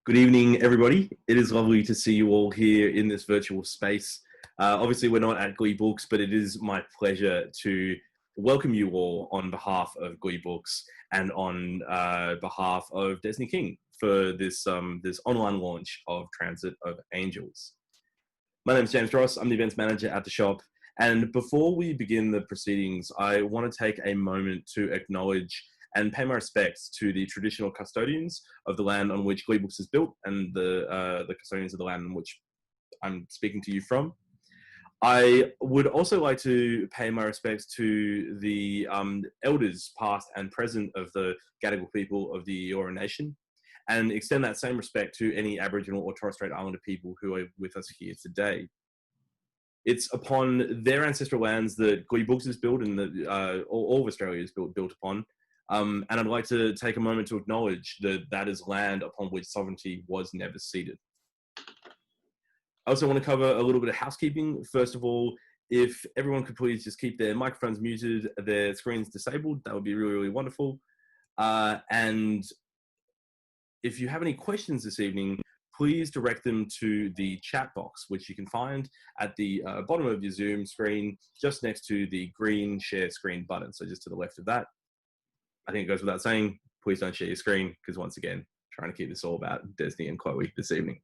Good evening, everybody. It is lovely to see you all here in this virtual space. Obviously, we're not at Gleebooks, but it is my pleasure to welcome you all on behalf of Gleebooks and on behalf of Desney King for this online launch of Transit of Angels. My name is James Ross. I'm the events manager at the shop. And before we begin the proceedings, I want to take a moment to acknowledge and pay my respects to the traditional custodians of the land on which Gleebooks is built and the custodians of the land on which I'm speaking to you from. I would also like to pay my respects to the elders past and present of the Gadigal people of the Eora Nation, and extend that same respect to any Aboriginal or Torres Strait Islander people who are with us here today. It's upon their ancestral lands that Gleebooks is built and that all of Australia is built upon. And I'd like to take a moment to acknowledge that that is land upon which sovereignty was never ceded. I also want to cover a little bit of housekeeping. First of all, if everyone could please just keep their microphones muted, their screens disabled, that would be really, really wonderful. And if you have any questions this evening, please direct them to the chat box, which you can find at the bottom of your Zoom screen, just next to the green share screen button. So just to the left of that. I think it goes without saying, please don't share your screen, because once again, trying to keep this all about Desney and Chloe this evening.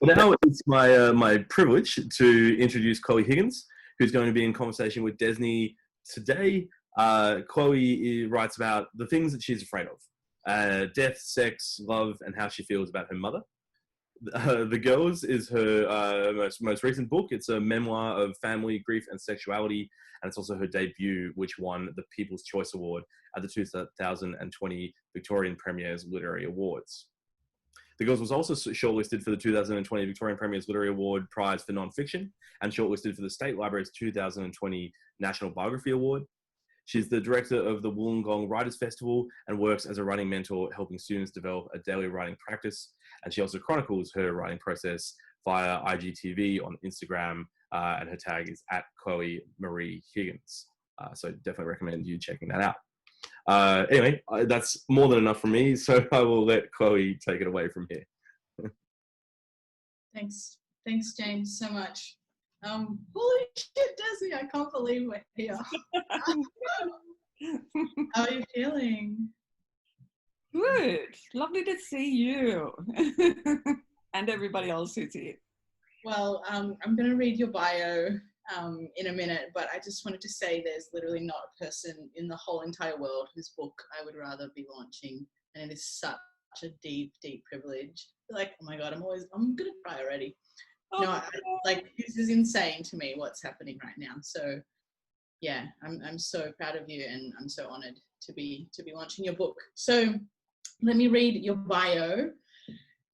Well, now it's my privilege to introduce Chloe Higgins, who's going to be in conversation with Desney today. Chloe writes about the things that she's afraid of, death, sex, love, and how she feels about her mother. The Girls is her most recent book. It's a memoir of family, grief, and sexuality, and it's also her debut, which won the People's Choice Award at the 2020 Victorian Premier's Literary Awards. The Girls was also shortlisted for the 2020 Victorian Premier's Literary Award Prize for Nonfiction and shortlisted for the State Library's 2020 National Biography Award. She's the director of the Wollongong Writers Festival and works as a writing mentor, helping students develop a daily writing practice. And she also chronicles her writing process via IGTV on Instagram, and her tag is @Chloe Marie Higgins. So definitely recommend you checking that out. Anyway, that's more than enough for me, so I will let Chloe take it away from here. Thanks, James, so much. Holy shit, Desney, I can't believe we're here. How are you feeling? Good. Lovely to see you and everybody else who's here. Well, I'm going to read your bio in a minute, but I just wanted to say there's literally not a person in the whole entire world whose book I would rather be launching, and it is such a deep, deep privilege. Like, oh my God, I'm going to cry already. Like, this is insane to me what's happening right now. So yeah, I'm so proud of you, and I'm so honored to be launching your book. So let me read your bio.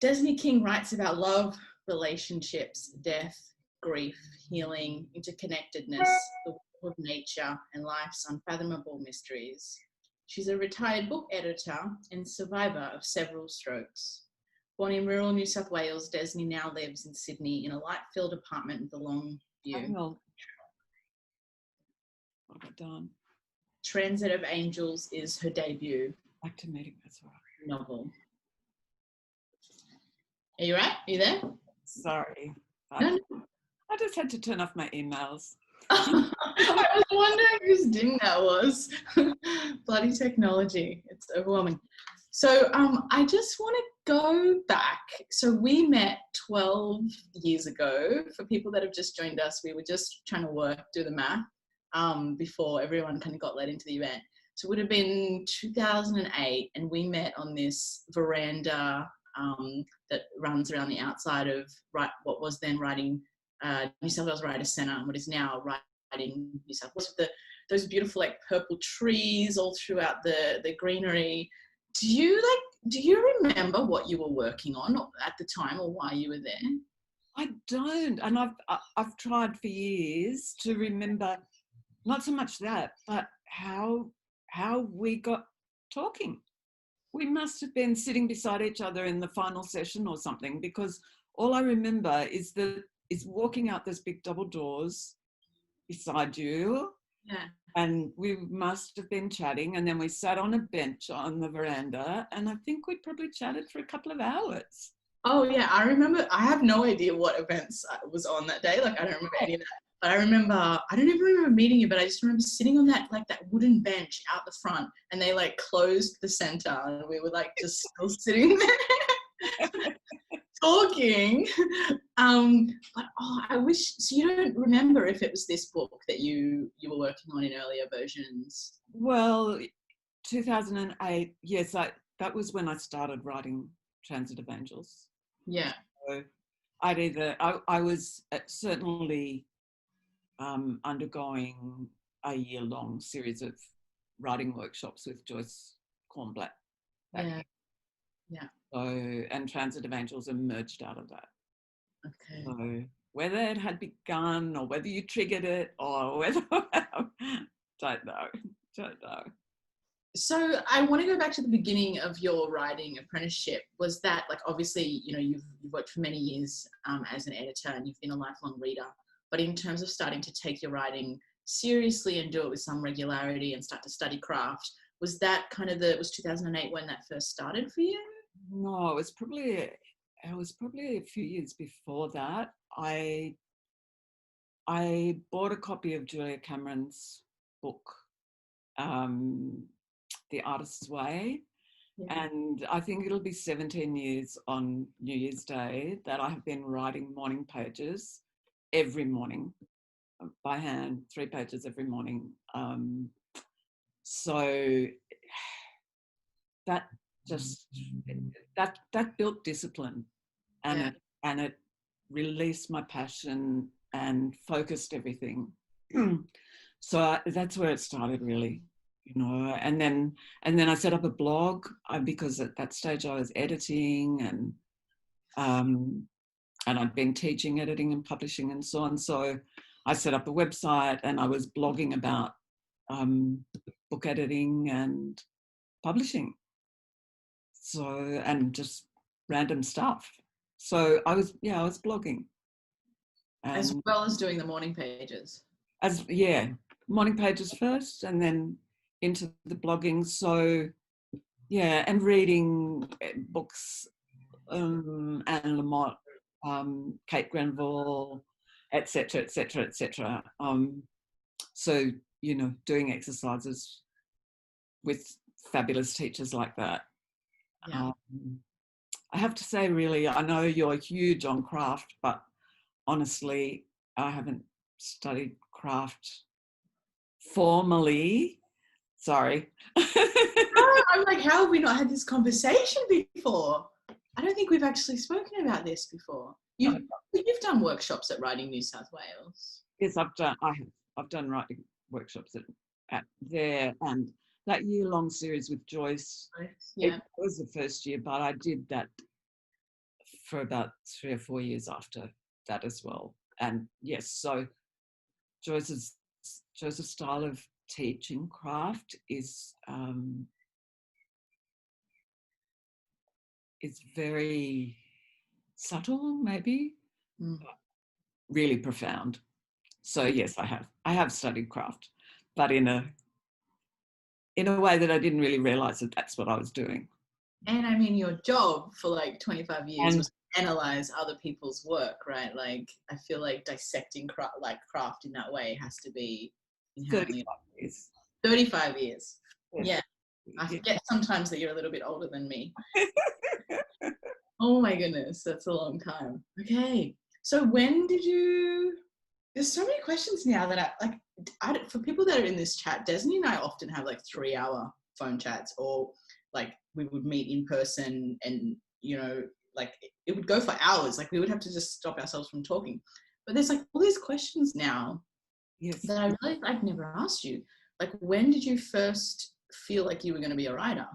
Desney King writes about love, relationships, death, grief, healing, interconnectedness, the world of nature, and life's unfathomable mysteries. She's a retired book editor and survivor of several strokes. Born in rural New South Wales, Desney now lives in Sydney in a light-filled apartment with a long view. What have I done? Transit of Angels is her debut novel. Are you right? Are you there? Sorry. No. I just had to turn off my emails. I was wondering whose ding that was. Bloody technology. It's overwhelming. So I just want to go back. So we met 12 years ago. For people that have just joined us, we were just trying to do the math before everyone kind of got let into the event. So it would have been 2008, and we met on this veranda that runs around the outside of what was then New South Wales Writers Centre, and what is now Writing New South Wales, with those beautiful like purple trees all throughout the greenery. Do you remember what you were working on at the time, or why you were there? I don't, and I've tried for years to remember not so much that, but how we got talking. We must have been sitting beside each other in the final session or something, because all I remember is walking out those big double doors beside you Yeah. And we must have been chatting, and then we sat on a bench on the veranda, and I think we probably chatted for a couple of hours. Oh yeah, I remember. I have no idea what events I was on that day. Like I don't remember any of that. But I remember, I don't even remember meeting you, but I just remember sitting on that wooden bench out the front, and they like closed the center, and we were like just still sitting there talking. But I wish. So you don't remember if it was this book that you were working on in earlier versions? Well, 2008, yes, that was when I started writing Transit of Angels. Yeah. So I was certainly undergoing a year-long series of writing workshops with Joyce Cornblatt. Yeah. Yeah. So, and Transit of Angels emerged out of that. Okay. So whether it had begun or whether you triggered it or whether, don't know. So I want to go back to the beginning of your writing apprenticeship. Was that, like, obviously, you know, you've worked for many years as an editor and you've been a lifelong reader, but in terms of starting to take your writing seriously and do it with some regularity and start to study craft, was that kind of was 2008 when that first started for you? No, it was probably a few years before that. I bought a copy of Julia Cameron's book, The Artist's Way. Yeah. And I think it'll be 17 years on New Year's Day that I have been writing morning pages every morning by hand, 3 pages every morning. So that just, that built discipline, and it released my passion and focused everything. So that's where it started, really, you know. And then I set up a blog because at that stage I was editing and I'd been teaching editing and publishing and so on. So I set up a website and I was blogging about book editing and publishing. So, and just random stuff. So I was blogging. As well as doing the morning pages. Morning pages first and then into the blogging. So, yeah, and reading books, Anne Lamott, Kate Granville, etc., etc., etc. So, you know, doing exercises with fabulous teachers like that. Yeah. I have to say, really, I know you're huge on craft, but honestly, I haven't studied craft formally. Sorry. I'm like, how have we not had this conversation before? I don't think we've actually spoken about this before. You've done workshops at Writing New South Wales. Yes, I've done writing workshops at there, and that year-long series with Joyce. Yeah. It was the first year, but I did that for about 3 or 4 years after that as well. And yes, so Joyce's style of teaching craft is very subtle, maybe, really profound. So yes, I have studied craft, but in a way that I didn't really realize that that's what I was doing. And I mean, your job for like 25 years was to analyze other people's work, right? Like, I feel like dissecting craft in that way has to be 35 years. 35 years. Yeah. I forget sometimes that you're a little bit older than me. Oh my goodness, that's a long time. Okay. So when did you, there's so many questions now that for people that are in this chat, Desney and I often have like 3-hour phone chats, or like we would meet in person and, you know, like it would go for hours. Like we would have to just stop ourselves from talking. But there's like all these questions now that I've never asked you. Like, when did you first feel like you were going to be a writer?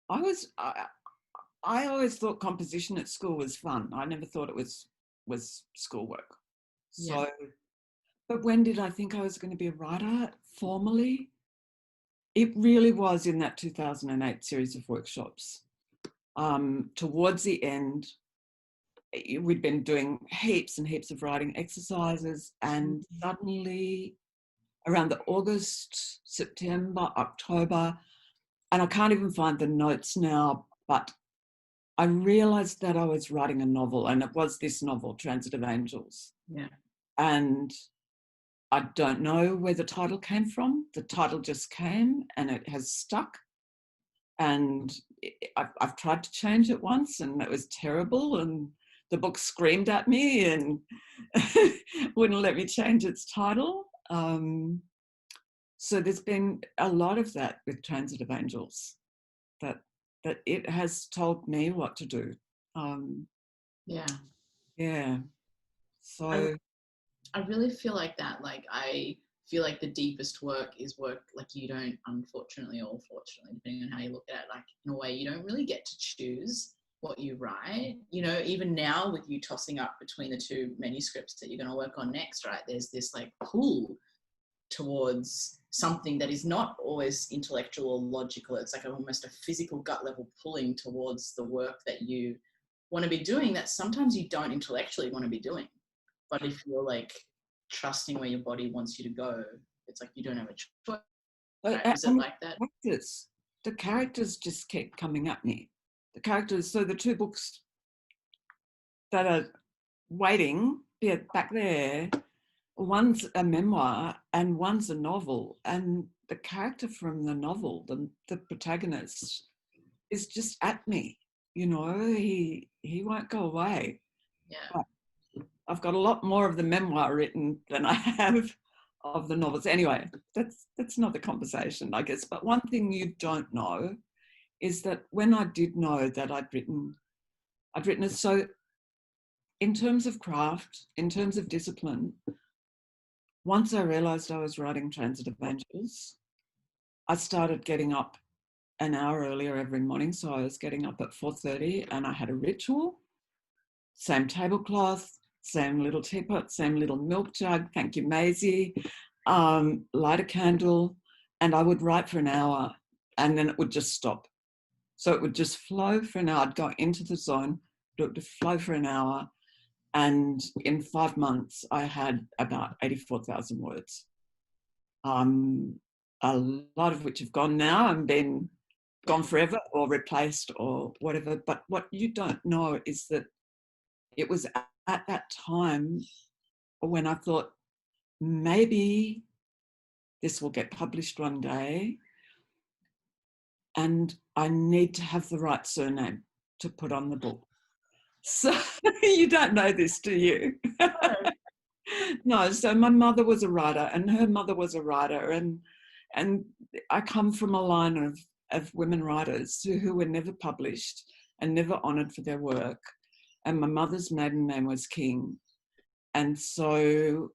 I always thought composition at school was fun. I never thought it was schoolwork. So, but when did I think I was going to be a writer formally? It really was in that 2008 series of workshops. Towards the end, we'd been doing heaps and heaps of writing exercises, and suddenly around the August, September, October, and I can't even find the notes now, but I realized that I was writing a novel, and it was this novel, Transit of Angels. Yeah. And I don't know where the title came from. The title just came and it has stuck. And I've tried to change it once and it was terrible. And the book screamed at me and wouldn't let me change its title. So there's been a lot of that with Transit of Angels, that it has told me what to do. Yeah. So I really feel like that. Like, I feel like the deepest work is work like you don't, unfortunately or fortunately, depending on how you look at it, like in a way you don't really get to choose what you write. You know, even now with you tossing up between the two manuscripts that you're going to work on next, right? There's this like pull towards something that is not always intellectual or logical. It's like almost a physical gut level pulling towards the work that you want to be doing that sometimes you don't intellectually want to be doing. But if you're like trusting where your body wants you to go, it's like you don't have a choice. Right? Is it like that? The characters just keep coming at me. The characters, so the two books that are waiting back there, one's a memoir and one's a novel. And the character from the novel, the protagonist, is just at me. You know, he won't go away. Yeah. But I've got a lot more of the memoir written than I have of the novels. Anyway, that's not the conversation, I guess. But one thing you don't know is that when I did know that I'd written it. So in terms of craft, in terms of discipline, once I realised I was writing Transit of Angels, I started getting up an hour earlier every morning. So I was getting up at 4:30 and I had a ritual, same tablecloth, same little teapot, same little milk jug, thank you, Maisie, light a candle, and I would write for an hour and then it would just stop. So it would just flow for an hour. I'd go into the zone, it would flow for an hour, and in 5 months, I had about 84,000 words. A lot of which have gone now and been gone forever or replaced or whatever. But what you don't know is that it was at that time when I thought, maybe this will get published one day and I need to have the right surname to put on the book. So you don't know this, do you? No, so my mother was a writer and her mother was a writer, and I come from a line of women writers who were never published and never honoured for their work. And my mother's maiden name was King. And so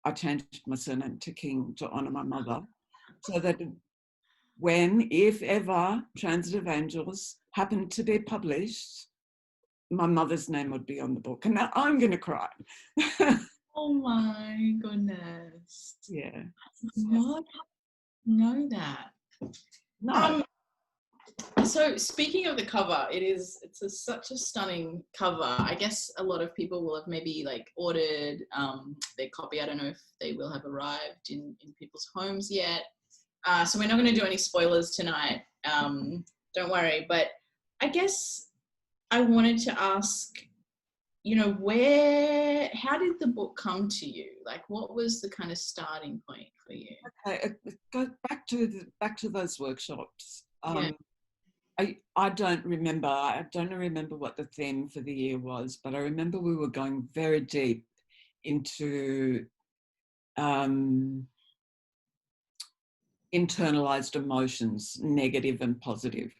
I changed my surname to King to honour my mother, so that when, if ever, Transit of Angels happened to be published, my mother's name would be on the book. And now I'm going to cry. Oh my goodness. Yeah. Not know that. No. So speaking of the cover, it's such a stunning cover. I guess a lot of people will have maybe like ordered their copy. I don't know if they will have arrived in people's homes yet. So we're not going to do any spoilers tonight. Don't worry. But I guess I wanted to ask, you know, how did the book come to you? Like, what was the kind of starting point for you? Okay, go back to those workshops. Yeah. I don't remember. I don't remember what the theme for the year was, but I remember we were going very deep into internalized emotions, negative and positive.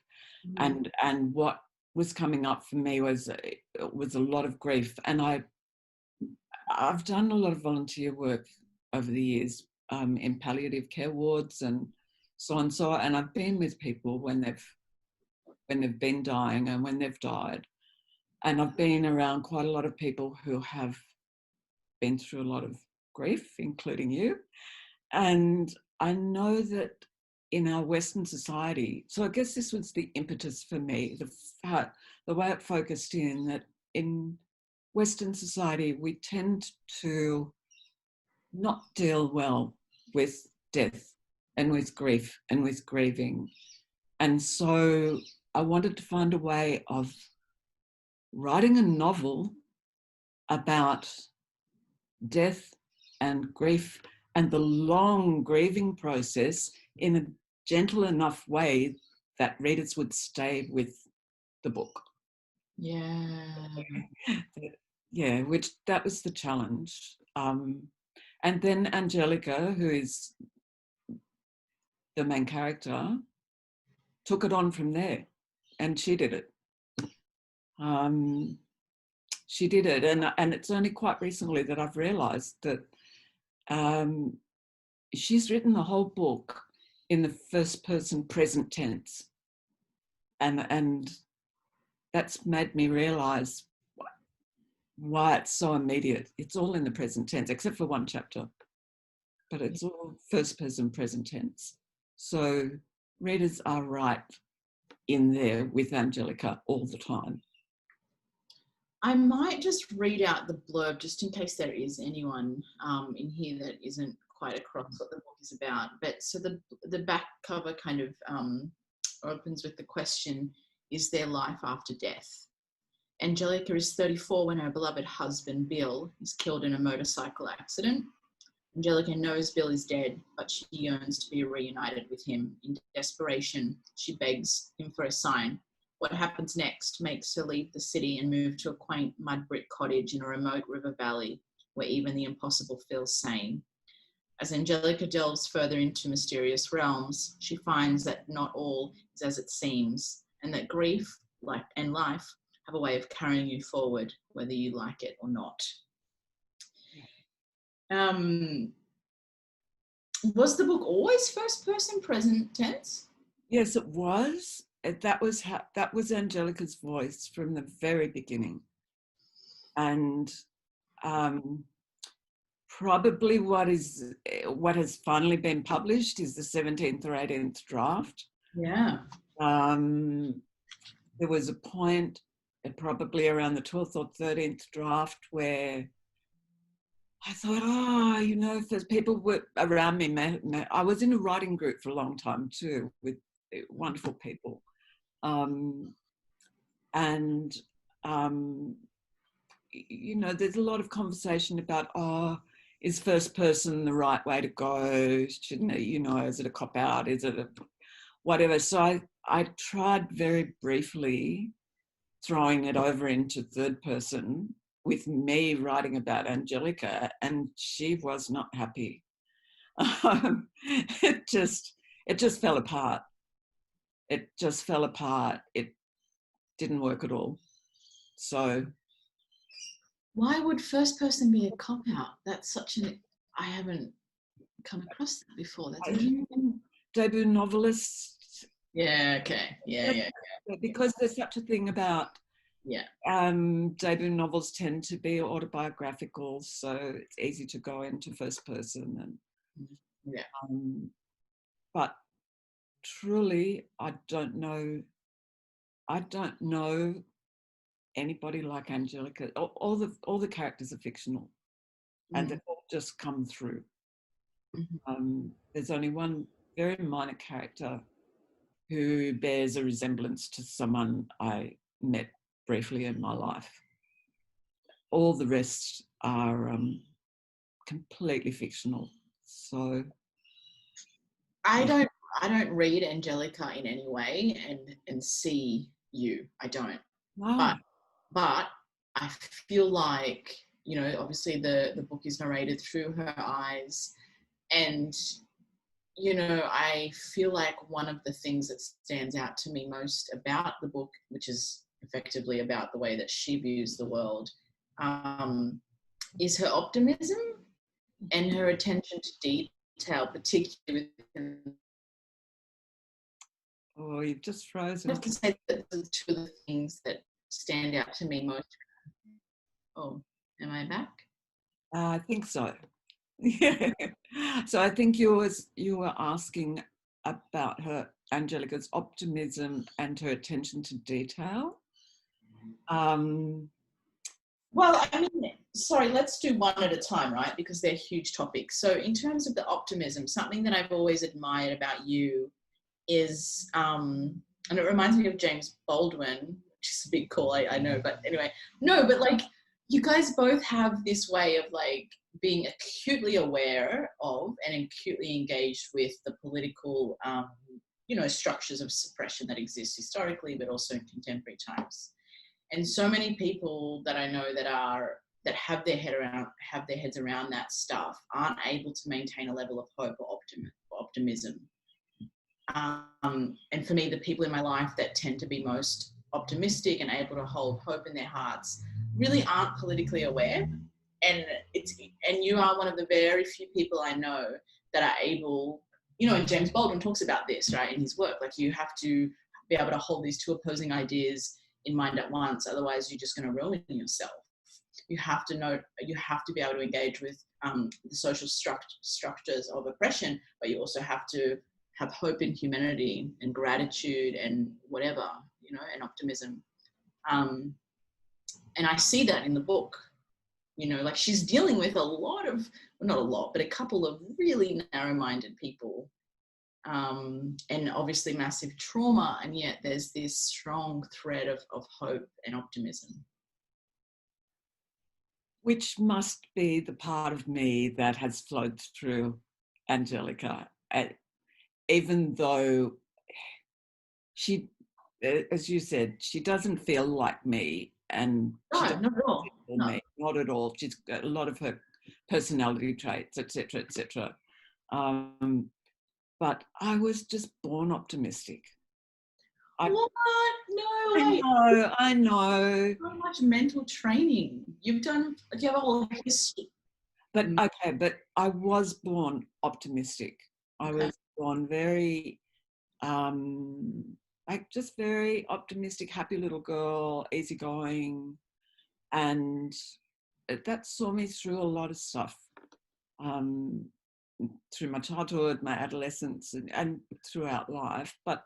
Mm-hmm. And what was coming up for me was a lot of grief. And I've done a lot of volunteer work over the years in palliative care wards and so on. And I've been with people when they've been dying and when they've died. And I've been around quite a lot of people who have been through a lot of grief, including you. And I know that in our Western society, so I guess this was the impetus for me, the way it focused in that in Western society, we tend to not deal well with death and with grief and with grieving. And so I wanted to find a way of writing a novel about death and grief and the long grieving process in a gentle enough way that readers would stay with the book. Yeah. Yeah, which that was the challenge. And then Angelica, who is the main character, took it on from there, and she did it. She did it, and it's only quite recently that I've realised that she's written the whole book in the first person present tense, and that's made me realise why it's so immediate. It's all in the present tense, except for one chapter, but it's all first person present tense. So readers are right in there with Angelica all the time. I might just read out the blurb just in case there is anyone in here that isn't quite across what the book is about. But so the back cover kind of opens with the question, is there life after death? Angelica is 34 when her beloved husband, Bill, is killed in a motorcycle accident. Angelica knows Bill is dead, but she yearns to be reunited with him. In desperation, she begs him for a sign. What happens next makes her leave the city and move to a quaint mud brick cottage in a remote river valley where even the impossible feels sane. As Angelica delves further into mysterious realms, she finds that not all is as it seems, and that grief and life have a way of carrying you forward, whether you like it or not. Was the book always first person present tense? Yes, it was. That was Angelica's voice from the very beginning, and probably what has finally been published is the 17th or 18th draft. Yeah. There was a point, probably around the 12th or 13th draft, where I thought, if people were around me, I was in a writing group for a long time too, with wonderful people. There's a lot of conversation about, is first person the right way to go? Shouldn't it, is it a cop-out? Is it a whatever? So I tried very briefly throwing it over into third person with me writing about Angelica, and she was not happy. It just fell apart. It just fell apart. It didn't work at all. So why would first person be a cop-out? That's I haven't come across that before. That's debut novelists. Yeah, okay. Yeah. Because there's such a thing about debut novels tend to be autobiographical, so it's easy to go into first person but truly I don't know anybody like Angelica. All the characters are fictional, and they've all just come through. There's only one very minor character who bears a resemblance to someone I met briefly in my life. All the rest are completely fictional. So I don't read Angelica in any way and see you. I don't. Wow. But I feel like, obviously the book is narrated through her eyes, and I feel like one of the things that stands out to me most about the book, which is effectively about the way that she views the world, is her optimism and her attention to detail, particularly within. Oh, you've just frozen. I have to say that the two of the things that stand out to me most. Oh, am I back? I think so. Yeah. So I think you were asking about Angelica's optimism and her attention to detail. Well, I mean, sorry, let's do one at a time, right? Because they're huge topics. So in terms of the optimism, something that I've always admired about you is, and it reminds me of James Baldwin, which is a big call, I know, but anyway, no, but like you guys both have this way of like being acutely aware of and acutely engaged with the political, structures of suppression that exist historically, but also in contemporary times. And so many people that I know that have their heads around that stuff aren't able to maintain a level of hope or optimism. And for me, the people in my life that tend to be most optimistic and able to hold hope in their hearts really aren't politically aware. And you are one of the very few people I know that are able, and James Baldwin talks about this, right, in his work. Like, you have to be able to hold these two opposing ideas in mind at once, otherwise you're just going to ruin yourself. You have to be able to engage with the social structures of oppression, but you also have to have hope in humanity and gratitude and whatever, and optimism. And I see that in the book, like she's dealing with a lot of, well, not a lot, but a couple of really narrow-minded people, and obviously massive trauma, and yet there's this strong thread of hope and optimism. Which must be the part of me that has flowed through Angelica, even though she, as you said, she doesn't feel like me, and No, not at all. No. Not at all. She's got a lot of her personality traits, etc., etc. But I was just born optimistic. What? No. I know. So much mental training. You have a whole history. But okay, but I was born optimistic. I was born very, just very optimistic, happy little girl, easygoing, and that saw me through a lot of stuff, through my childhood, my adolescence, and throughout life. But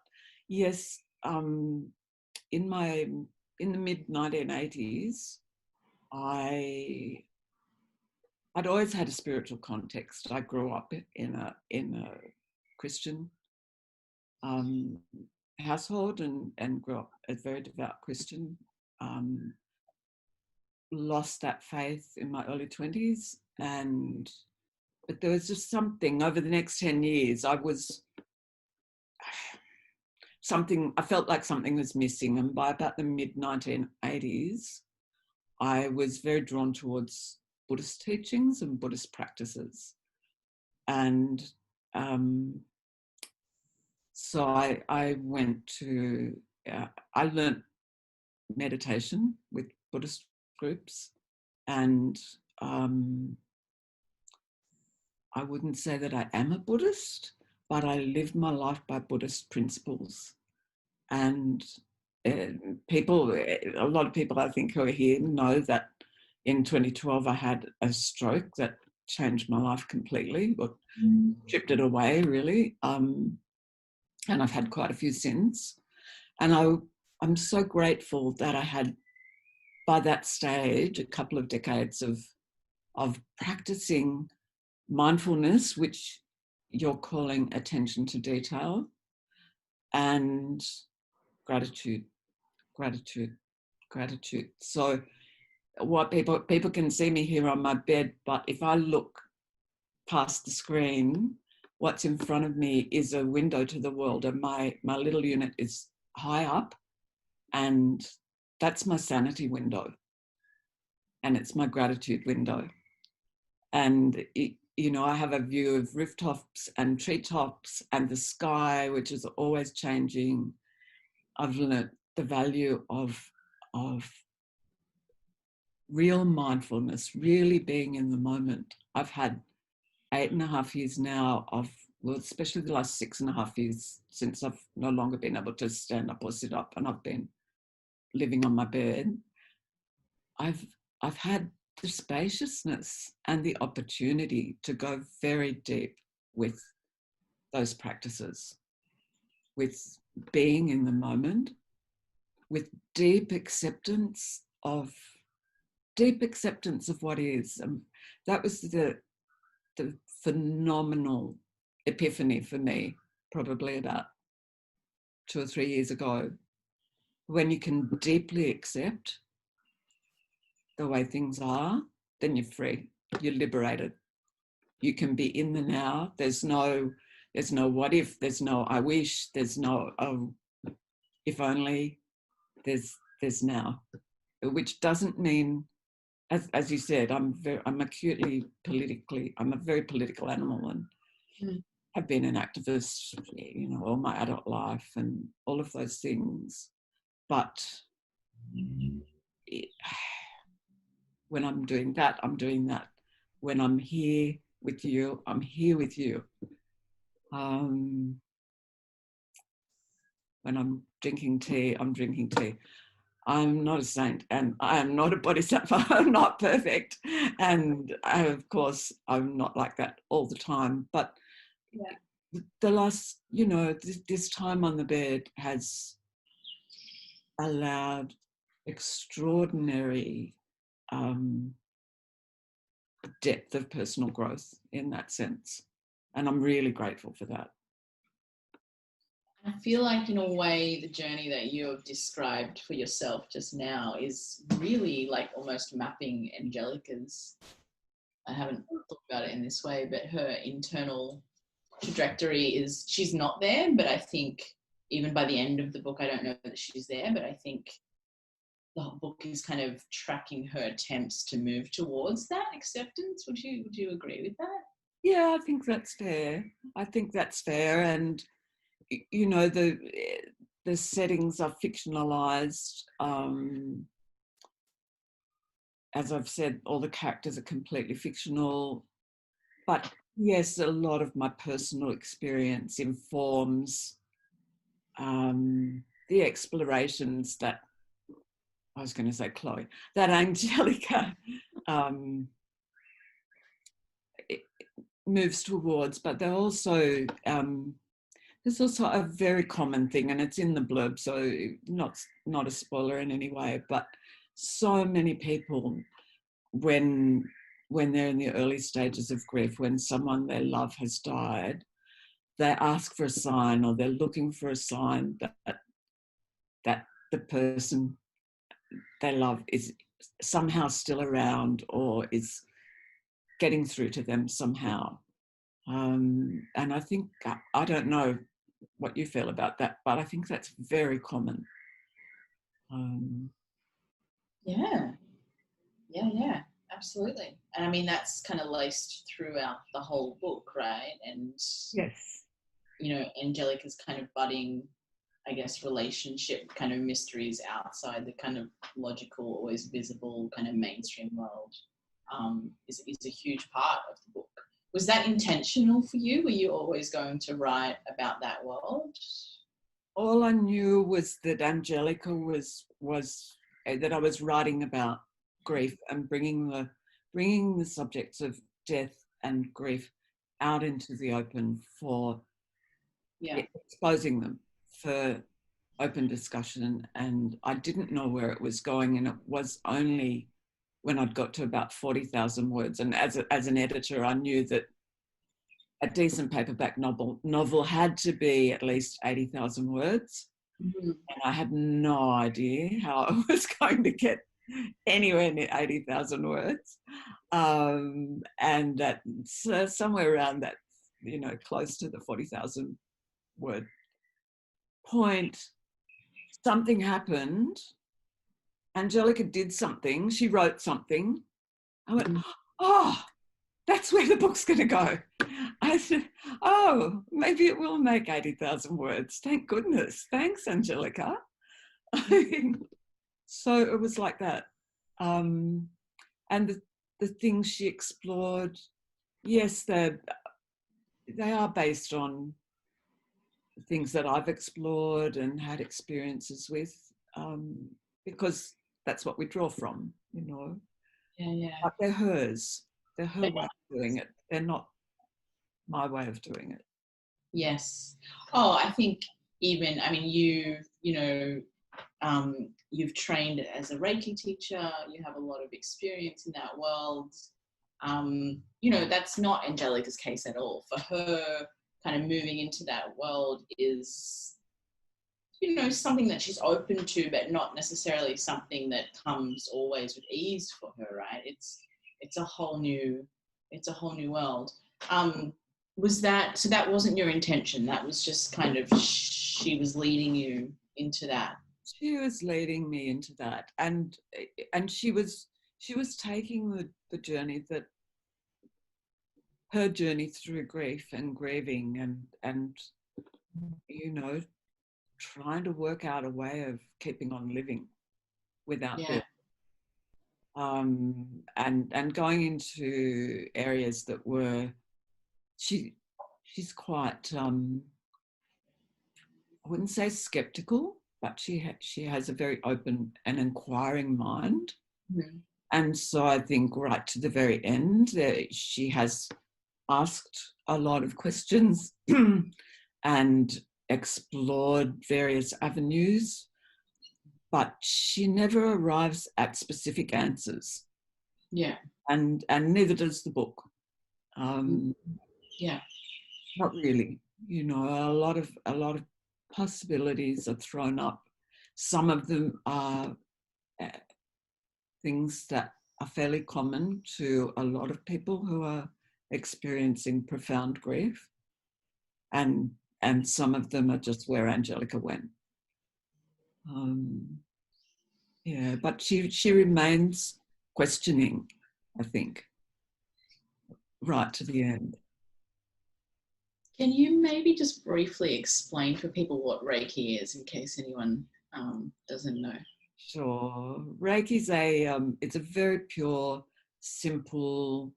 yes, in the mid 1980s, I'd always had a spiritual context. I grew up in a Christian household and grew up a very devout Christian. Lost that faith in my early 20s, but there was just something over the next 10 years. I felt like something was missing, and by about the mid 1980s, I was very drawn towards Buddhist teachings and Buddhist practices. And so I went to, I learnt meditation with Buddhist groups, and I wouldn't say that I am a Buddhist, but I live my life by Buddhist principles. And a lot of people I think who are here know that in 2012 I had a stroke that changed my life completely, or stripped it away really, and I've had quite a few since. And I'm so grateful that I had, by that stage, a couple of decades of practicing mindfulness, which you're calling attention to detail, and gratitude. So what people can see me here on my bed, but if I look past the screen, what's in front of me is a window to the world, and my little unit is high up, and that's my sanity window, and it's my gratitude window. And I have a view of rooftops and treetops and the sky, which is always changing. I've learnt the value of real mindfulness, really being in the moment. I've had 8.5 years now especially the last 6.5 years since I've no longer been able to stand up or sit up, and I've been living on my bed. I've had the spaciousness and the opportunity to go very deep with those practices, with being in the moment, with deep acceptance of deep acceptance of what is. That was the phenomenal epiphany for me, probably about 2 or 3 years ago, when you can deeply accept the way things are, then you're free, you're liberated. You can be in the now. There's no what if, there's no I wish, there's no if only, there's now, which doesn't mean, as you said, I'm a very political animal, and have been an activist, all my adult life and all of those things. But when I'm doing that, I'm doing that. When I'm here with you, I'm here with you. When I'm drinking tea, I'm drinking tea. I'm not a saint, and I am not a bodhisattva. I'm not perfect. And of course, I'm not like that all the time. But the last, this time on the bed has allowed extraordinary depth of personal growth in that sense. And I'm really grateful for that. I feel like, in a way, the journey that you have described for yourself just now is really like almost mapping Angelica's. I haven't thought about it in this way, but her internal trajectory is, she's not there, but I think even by the end of the book, I don't know that she's there, but I think the whole book is kind of tracking her attempts to move towards that acceptance. Would you agree with that? Yeah, I think that's fair. And the settings are fictionalized. As I've said, all the characters are completely fictional. But yes, a lot of my personal experience informs the explorations that, I was going to say Chloe, that Angelica moves towards. But they're also... there's also a very common thing, and it's in the blurb, so not a spoiler in any way, but so many people, when they're in the early stages of grief, when someone they love has died, they ask for a sign, or they're looking for a sign that the person they love is somehow still around or is getting through to them somehow. And I think, I don't know what you feel about that, but I think that's very common. Yeah, absolutely. And I mean, that's kind of laced throughout the whole book, right? And yes, Angelica's kind of budding, I guess, relationship kind of mysteries outside the kind of logical, always visible kind of mainstream world is a huge part of the book. Was that intentional for you? Were you always going to write about that world? All I knew was that Angelica was that I was writing about grief and bringing the subjects of death and grief out into the open for exposing them for open discussion. And I didn't know where it was going, and it was only when I'd got to about 40,000 words, and as an editor, I knew that a decent paperback novel had to be at least 80,000 words. Mm-hmm. And I had no idea how I was going to get anywhere near 80,000 words. And that somewhere around that, close to the 40,000 word point, something happened. Angelica did something. She wrote something. I went, oh, that's where the book's going to go. I said, oh, maybe it will make 80,000 words. Thank goodness. Thanks, Angelica. So it was like that. And the things she explored, yes, they are based on things that I've explored and had experiences with, because that's what we draw from, Yeah. But they're hers. They're her way of doing it. They're not my way of doing it. Yes. Oh, I think even, I mean, you've trained as a Reiki teacher. You have a lot of experience in that world. You know, that's not Angelica's case at all. For her, kind of moving into that world is, you know, something that she's open to, but not necessarily something that comes always with ease for her, right? It's a whole new world. Was that, so that wasn't your intention? That was just kind of, she was leading you into that? She was leading me into that, and she was taking the journey, that her journey through grief and grieving, and you know, trying to work out a way of keeping on living without death. And going into areas that were, she's quite, I wouldn't say skeptical, but she has a very open and inquiring mind. Mm-hmm. And so I think right to the very end, she has asked a lot of questions and explored various avenues, but she never arrives at specific answers. Yeah. And neither does the book. Yeah. Not really. You know, a lot of possibilities are thrown up. Some of them are things that are fairly common to a lot of people who are experiencing profound grief, and some of them are just where Angelica went. Yeah, but she remains questioning, I think, right to the end. Can you maybe just briefly explain for people what Reiki is, in case anyone doesn't know? Sure. Reiki's it's a very pure, simple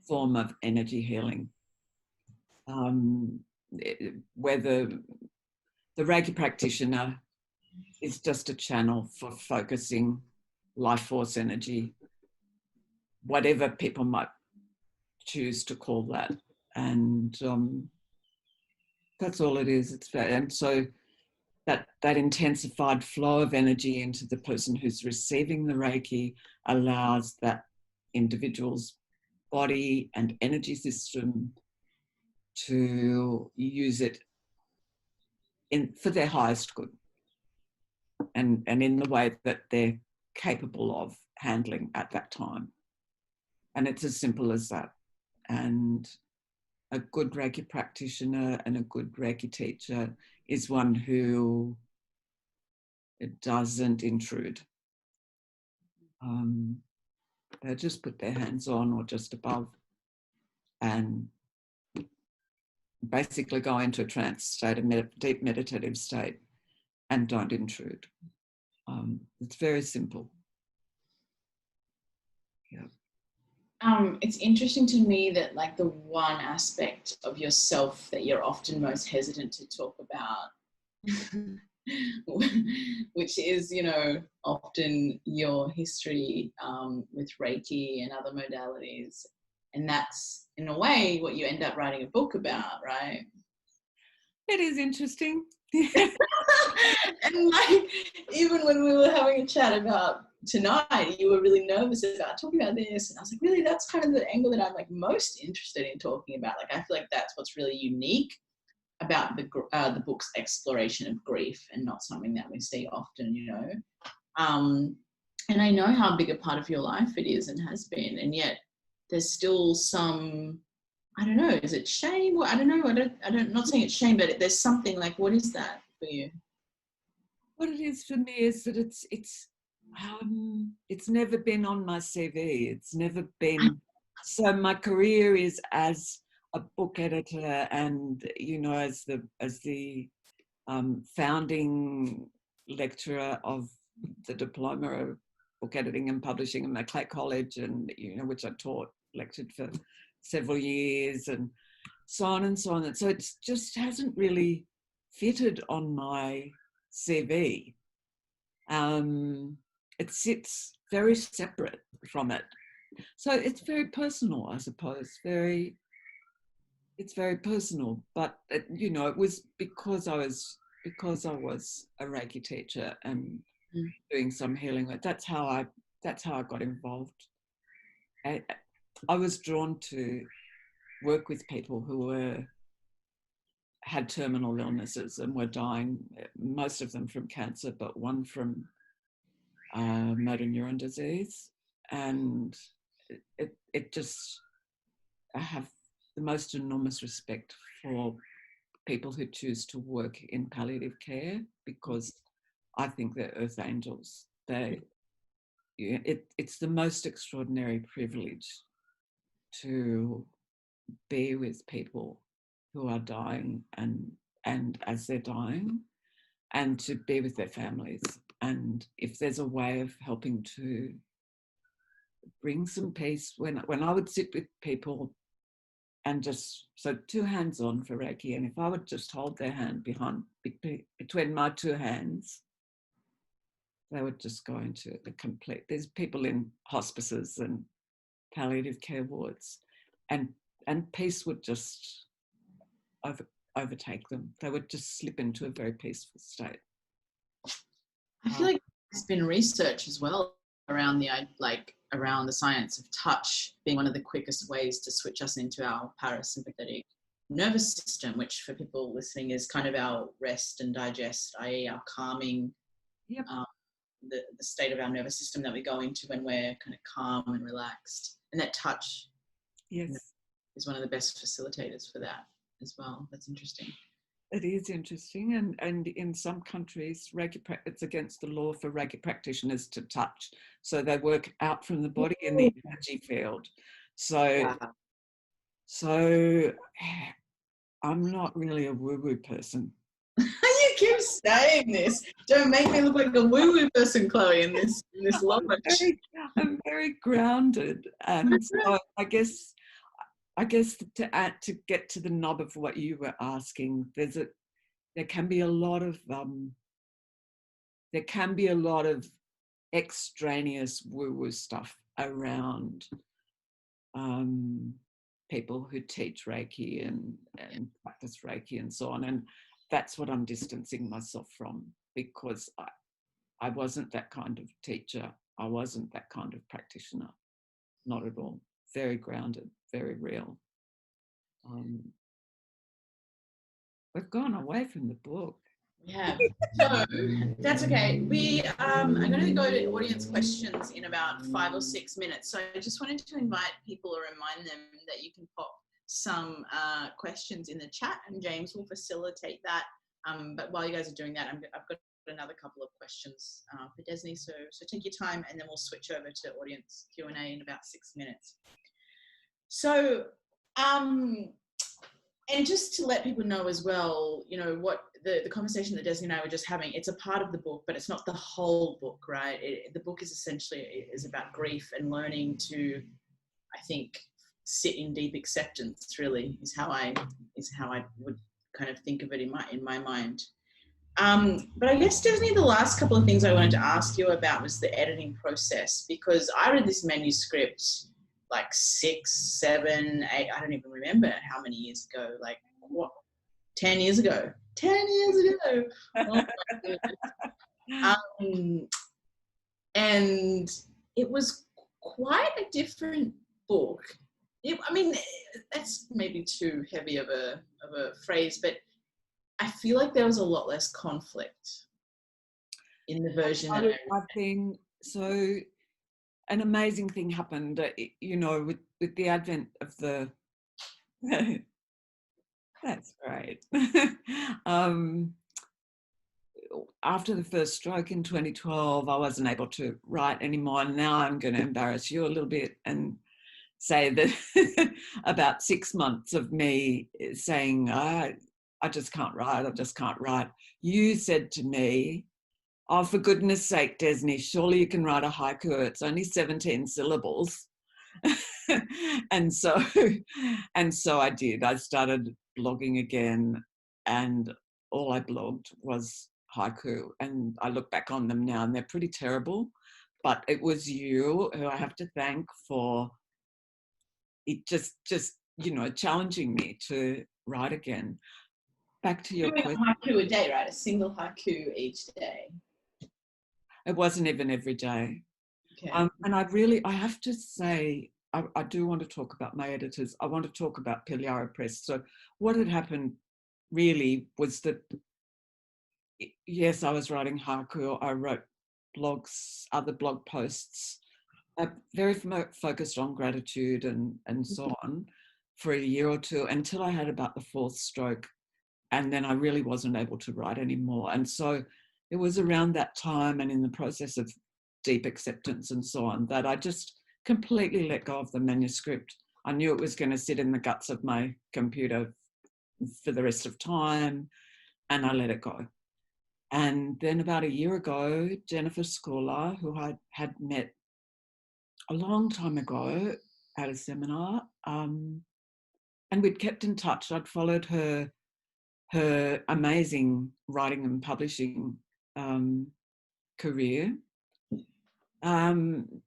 form of energy healing. Where the Reiki practitioner is just a channel for focusing life force energy, whatever people might choose to call that. And that's all it is. And so that intensified flow of energy into the person who's receiving the Reiki allows that individual's body and energy system to use it for their highest good, and in the way that they're capable of handling at that time. And it's as simple as that. And a good Reiki practitioner and a good Reiki teacher is one who doesn't intrude. They just put their hands on or just above and basically go into a trance state, a deep meditative state, and don't intrude. It's very simple. Yeah. It's interesting to me that, like, the one aspect of yourself that you're often most hesitant to talk about, which is, you know, often your history with Reiki and other modalities. And that's, in a way, what you end up writing a book about, right? It is interesting. And, like, even when we were having a chat about tonight, you were really nervous about talking about this, and I was like, really, that's kind of the angle that I'm, like, most interested in talking about. Like, I feel like that's what's really unique about the book's exploration of grief, and not something that we see often, you know. And I know how big a part of your life it is and has been, and yet there's still some, I don't know, is it shame? I don't know. I'm not saying it's shame, but there's something, like, what is that for you? What it is for me is that it's never been on my CV. It's never been. So my career is as a book editor, and, you know, as the founding lecturer of the diploma of book editing and publishing in Macleod College, and, you know, which I lectured for several years, and so on and so on. And so it just hasn't really fitted on my CV. It sits very separate from it. So it's very personal, I suppose. It's very personal. But, you know, it was because I was because I was a Reiki teacher and doing some healing work. That's how I got involved. I was drawn to work with people who had terminal illnesses and were dying, most of them from cancer, but one from motor neuron disease. And it just, I have the most enormous respect for people who choose to work in palliative care, because I think they're earth angels. It's the most extraordinary privilege to be with people who are dying and as they're dying, and to be with their families. And if there's a way of helping to bring some peace, when I would sit with people and just, so 2 hands on for Reiki, and if I would just hold their hand between my 2 hands, they would just go into the complete, there's people in hospices and palliative care wards, and peace would just overtake them. They would just slip into a very peaceful state. I feel like there's been research as well around the science of touch being one of the quickest ways to switch us into our parasympathetic nervous system, which for people listening is kind of our rest and digest, i.e. our calming, Yep. The state of our nervous system that we go into when we're kind of calm and relaxed. And that touch, Yes, is one of the best facilitators for that as well. That's interesting. it is interesting, and in some countries, it's against the law for Reiki practitioners to touch, so they work out from the body in the energy field. So, Wow. so I'm not really a woo-woo person. You keep saying this. Don't make me look like a woo-woo person, Chloe, in this lodge. I'm very grounded, and so I guess to get to the nub of what you were asking, there can be a lot of extraneous woo-woo stuff around people who teach Reiki and practice Reiki and so on, and that's what I'm distancing myself from, because I wasn't that kind of teacher. I wasn't that kind of practitioner. Not at all. Very grounded, very real. We've gone away from the book. Yeah, so that's okay. I'm going to go to audience questions in about 5 or 6 minutes. So I just wanted to invite people or remind them that you can pop some questions in the chat, and James will facilitate that. But while you guys are doing that, I've got another couple of questions for Desney. So take your time, and then we'll switch over to audience Q&A in about 6 minutes. So, and just to let people know as well, you know, what the conversation that Desney and I were just having, it's a part of the book, but it's not the whole book, right? The book is essentially about grief and learning to, I think, sit in deep acceptance, really, is how I would kind of think of it in my mind. But I guess, Desney, the last couple of things I wanted to ask you about was the editing process, because I read this manuscript like 6, 7, 8, I don't even remember how many years ago, like what, 10 years ago. 10 years ago. Oh my goodness. And it was quite a different book. I mean, that's maybe too heavy of a phrase, but I feel like there was a lot less conflict in the version. An amazing thing happened, you know, with the advent of the. That's great. After the first stroke in 2012, I wasn't able to write anymore. Now I'm going to embarrass you a little bit and say that about 6 months of me saying, I just can't write, I just can't write. You said to me, oh, for goodness sake, Desney, surely you can write a haiku. It's only 17 syllables. and so I did. I started blogging again, and all I blogged was haiku. And I look back on them now and they're pretty terrible. But it was you who I have to thank for it, just you know, challenging me to write again. back to your Doing question. a haiku a day, right? A single haiku each day. It wasn't even every day. Okay. And I have to say, I do want to talk about my editors. I want to talk about Piliara Press. So what had happened really was that, yes, I was writing haiku. I wrote blogs, other blog posts, very focused on gratitude and so on for a year or two until I had about the fourth stroke. And then I really wasn't able to write anymore. And so it was around that time and in the process of deep acceptance and so on that I just completely let go of the manuscript. I knew it was going to sit in the guts of my computer for the rest of time, and I let it go. And then about a year ago, Jennifer Scola, who I had met a long time ago at a seminar, and we'd kept in touch. I'd followed her amazing writing and publishing career.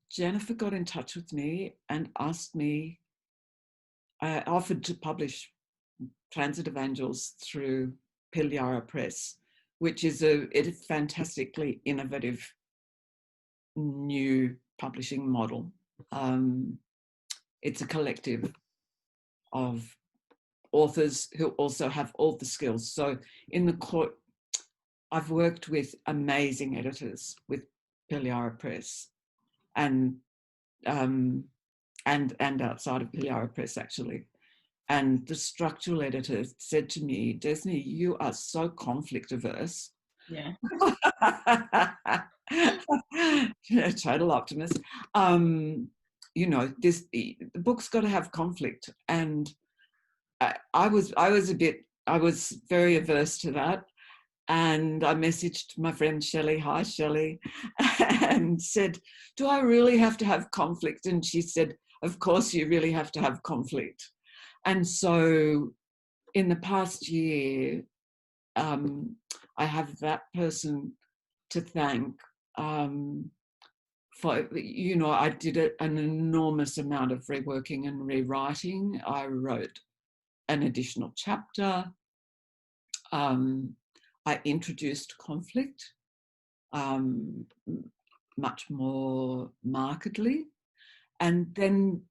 Jennifer got in touch with me and asked me, I offered to publish Transit of Angels through Piliara Press, which is a fantastically innovative new publishing model. It's a collective of authors who also have all the skills. So in the court, I've worked with amazing editors with Piliara Press and outside of Piliara Press actually. And the structural editor said to me, Desney, you are so conflict averse. Yeah. Total optimist. You know, the book's got to have conflict. And I was very averse to that. And I messaged my friend Shelley, hi Shelley, and said, do I really have to have conflict? And she said, of course you really have to have conflict. And so in the past year, I have that person to thank for, you know, I did an enormous amount of reworking and rewriting. I wrote an additional chapter. I introduced conflict much more markedly. And then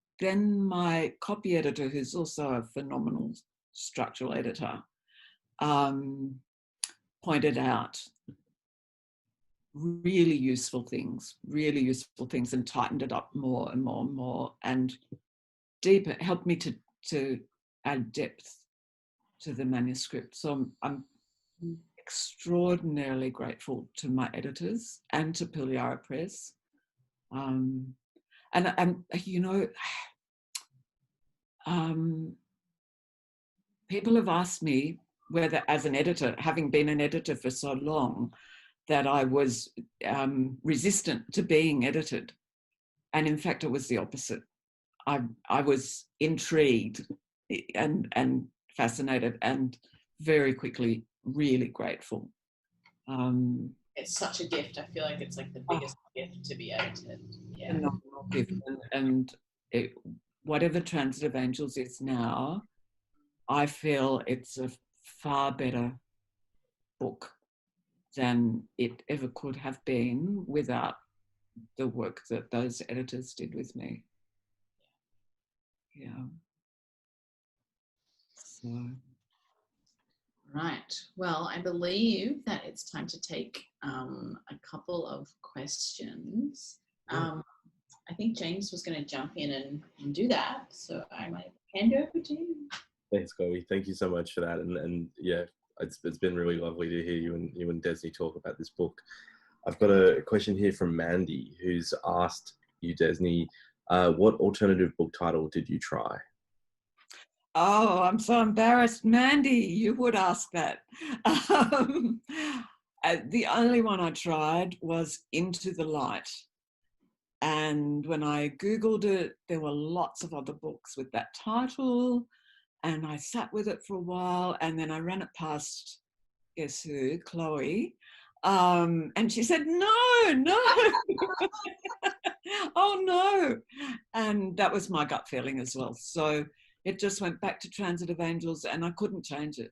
my copy editor, who's also a phenomenal structural editor, pointed out really useful things and tightened it up more and more and more and deeper, helped me to add depth to the manuscript. So I'm extraordinarily grateful to my editors and to Piliara Press. And you know, people have asked me whether, as an editor, having been an editor for so long, that I was resistant to being edited. And in fact, it was the opposite. I was intrigued and fascinated and very quickly really grateful. It's such a gift. I feel like it's like the biggest gift to be edited. Yeah. Phenomenal gift. And whatever Transit of Angels is now, I feel it's a far better book than it ever could have been without the work that those editors did with me. Yeah. So. Right. Well, I believe that it's time to take a couple of questions. I think James was going to jump in and do that. So I might hand over to you. Thanks, Chloe. Thank you so much for that. And yeah, it's been really lovely to hear you and Desney talk about this book. I've got a question here from Mandy, who's asked you, Desney, what alternative book title did you try? Oh, I'm so embarrassed. Mandy, you would ask that. The only one I tried was Into the Light. And when I Googled it, there were lots of other books with that title. And I sat with it for a while. And then I ran it past, guess who, Chloe. And she said, no. Oh, no. And that was my gut feeling as well. So it just went back to Transit of Angels and I couldn't change it.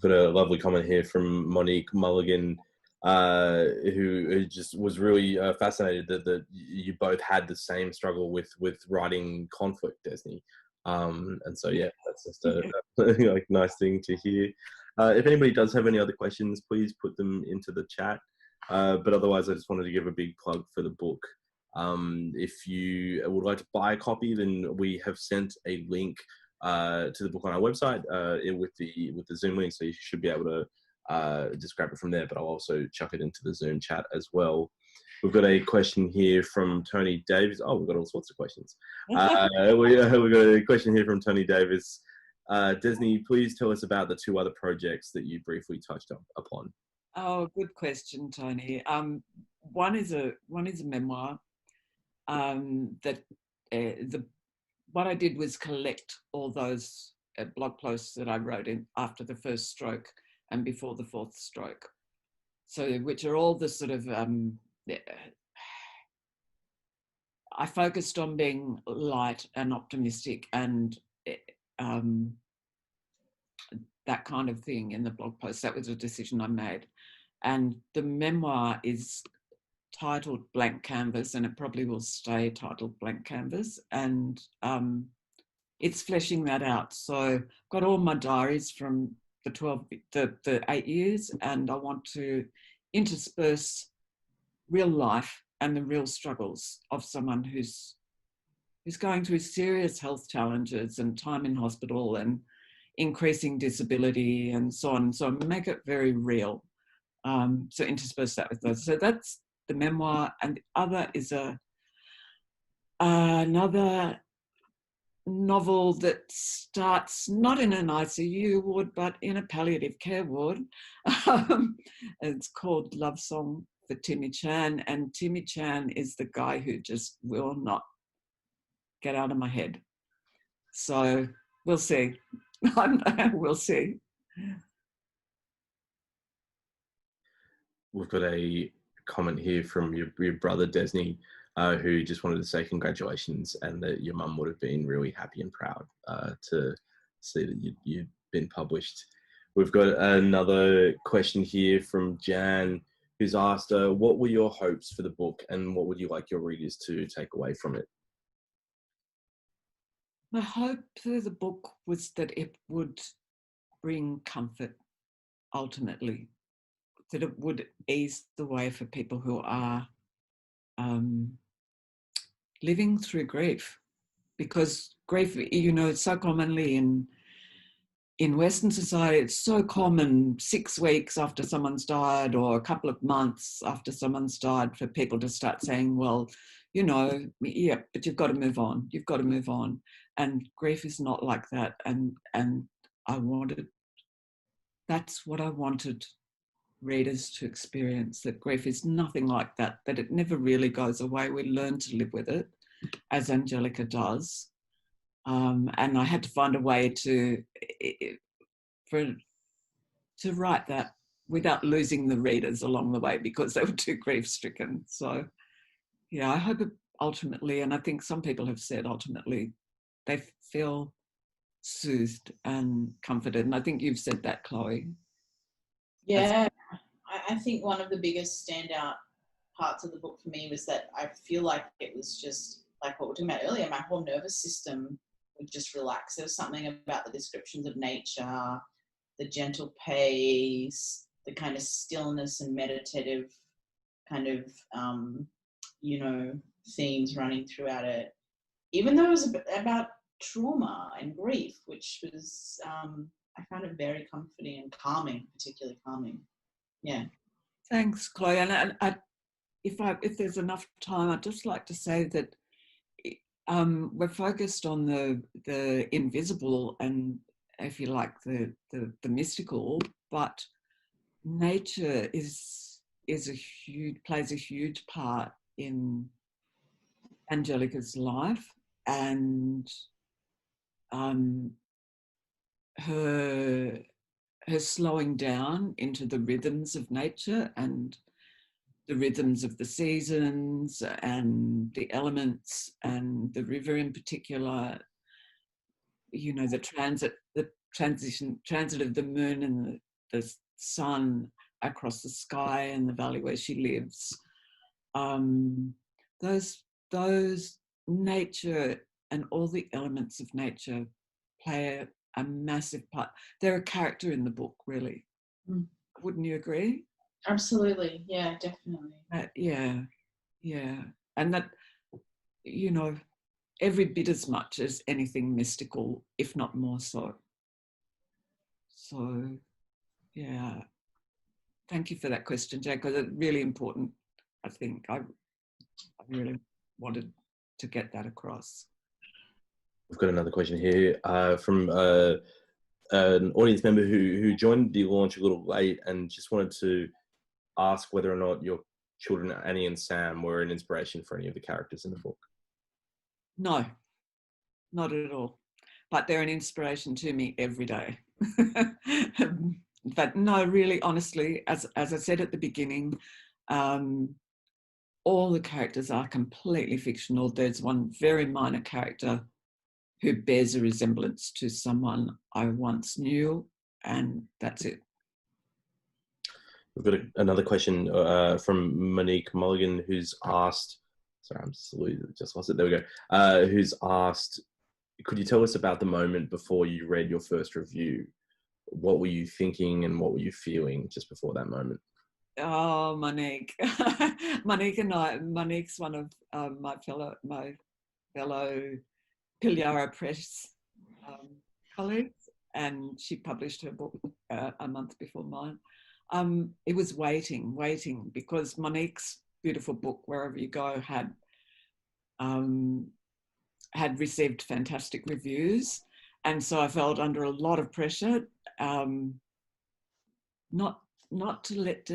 Got a lovely comment here from Monique Mulligan, who just was really fascinated that you both had the same struggle with writing conflict, Desney. And so, yeah, that's just a like, nice thing to hear. If anybody does have any other questions, please put them into the chat. But otherwise, I just wanted to give a big plug for the book. If you would like to buy a copy, then we have sent a link to the book on our website with the Zoom link, so you should be able to just grab it from there, but I'll also chuck it into the Zoom chat as well. We've got a question here from Tony Davis. Oh, we've got all sorts of questions. We got a question here from Tony Davis. Desney, please tell us about the two other projects that you briefly touched upon. Oh, good question, Tony. One is a memoir that what I did was collect all those blog posts that I wrote in after the first stroke and before the fourth stroke. So, which are all the sort of, I focused on being light and optimistic and that kind of thing in the blog post. That was a decision I made. And the memoir is titled Blank Canvas, and it probably will stay titled Blank Canvas, and it's fleshing that out. So I've got all my diaries from the 8 years, and I want to intersperse real life and the real struggles of someone who's going through serious health challenges and time in hospital and increasing disability and so on. So make it very real. So intersperse that with those. So that's the memoir, and the other is another novel that starts not in an ICU ward but in a palliative care ward. It's called Love Song for Timmy Chan, and Timmy Chan is the guy who just will not get out of my head. So we'll see. We'll see. We've got a comment here from your brother Desney, who just wanted to say congratulations, and that your mum would have been really happy and proud to see that you'd been published. We've got another question here from Jan, who's asked, what were your hopes for the book, and what would you like your readers to take away from it? My hope for the book was that it would bring comfort, ultimately, that it would ease the way for people who are living through grief, because grief, you know, it's so commonly in Western society, it's so common 6 weeks after someone's died or a couple of months after someone's died for people to start saying, well, you know, yeah, but you've got to move on. You've got to move on. And grief is not like that. And that's what I wanted readers to experience, that grief is nothing like that, that it never really goes away. We learn to live with it, as Angelica does. And I had to find a way to write that without losing the readers along the way, because they were too grief-stricken. So, yeah, I hope it ultimately, and I think some people have said ultimately, they feel soothed and comforted. And I think you've said that, Chloe. Yeah, I think one of the biggest standout parts of the book for me was that I feel like it was just like what we were talking about earlier, my whole nervous system would just relax. There was something about the descriptions of nature, the gentle pace, the kind of stillness and meditative kind of, themes running throughout it. Even though it was about trauma and grief, which was, I found it very comforting and calming, particularly calming. Yeah. Thanks, Chloe. And if there's enough time, I'd just like to say that we're focused on the invisible and, if you like, the mystical, but nature plays a huge part in Angelica's life, and her slowing down into the rhythms of nature and the rhythms of the seasons and the elements and the river in particular, you know, the transit of the moon the sun across the sky and the valley where she lives. Those nature and all the elements of nature play a massive part. They're a character in the book, really. Wouldn't you agree? Absolutely. Yeah, definitely. Yeah. And that, you know, every bit as much as anything mystical, if not more so. So, yeah. Thank you for that question, Jack, because it's really important. I think I really wanted to get that across. We've got another question here from an audience member who joined the launch a little late and just wanted to ask whether or not your children, Annie and Sam, were an inspiration for any of the characters in the book. No, not at all. But they're an inspiration to me every day. But no, really, honestly, as I said at the beginning, all the characters are completely fictional. There's one very minor character who bears a resemblance to someone I once knew, and that's it. We've got another question from Monique Mulligan, who's asked, sorry, I'm just lost it, there we go, who's asked, could you tell us about the moment before you read your first review? What were you thinking and what were you feeling just before that moment? Oh, Monique. Monique's one of my fellow Piliara Press colleagues, and she published her book a month before mine. It was waiting, because Monique's beautiful book, Wherever You Go, had received fantastic reviews, and so I felt under a lot of pressure, not to let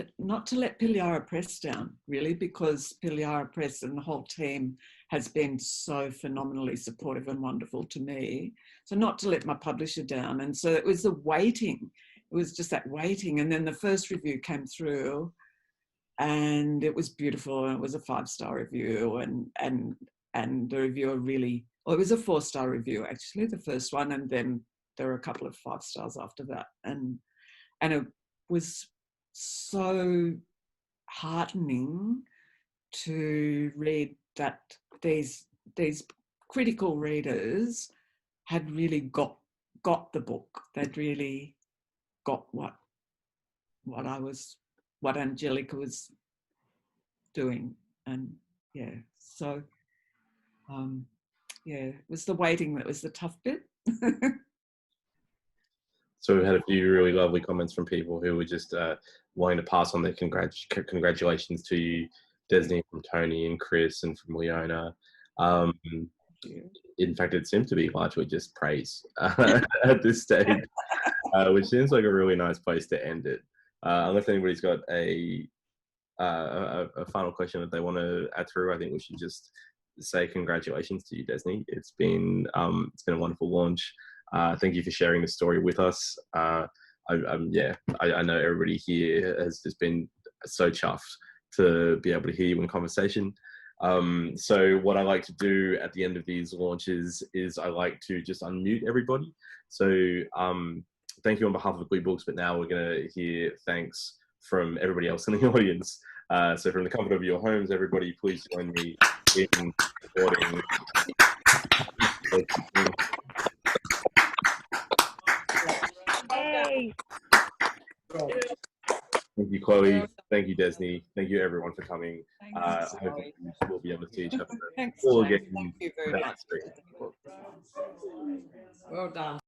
Piliara Press down, really, because Piliara Press and the whole team has been so phenomenally supportive and wonderful to me. So not to let my publisher down. And so it was the waiting. It was just that waiting. And then the first review came through and it was beautiful. And it was a 5-star review. And the reviewer really, well, it was a 4-star review, actually, the first one. And then there were a couple of 5 stars after that. And it was so heartening to read that these critical readers had really got the book. They'd really got what Angelica was doing. And yeah, so it was the waiting that was the tough bit. So we've had a few really lovely comments from people who were just wanting to pass on their congratulations to you, Desney, from Tony and Chris, and from Leona. In fact, it seems to be largely just praise at this stage, which seems like a really nice place to end it. Unless anybody's got a final question that they want to add through, I think we should just say congratulations to you, Desney. It's been a wonderful launch. Thank you for sharing the story with us. I know everybody here has just been so chuffed to be able to hear you in conversation. So what I like to do at the end of these launches is I like to just unmute everybody. So thank you on behalf of Gleebooks, but now we're going to hear thanks from everybody else in the audience. So from the comfort of your homes, everybody, please join me in recording. Hey. Thank you, Chloe. Thank you, Desney. Thank you, everyone, for coming. I hope we'll be able to see each other. Thanks, all James. again. Thank you very much. Well done.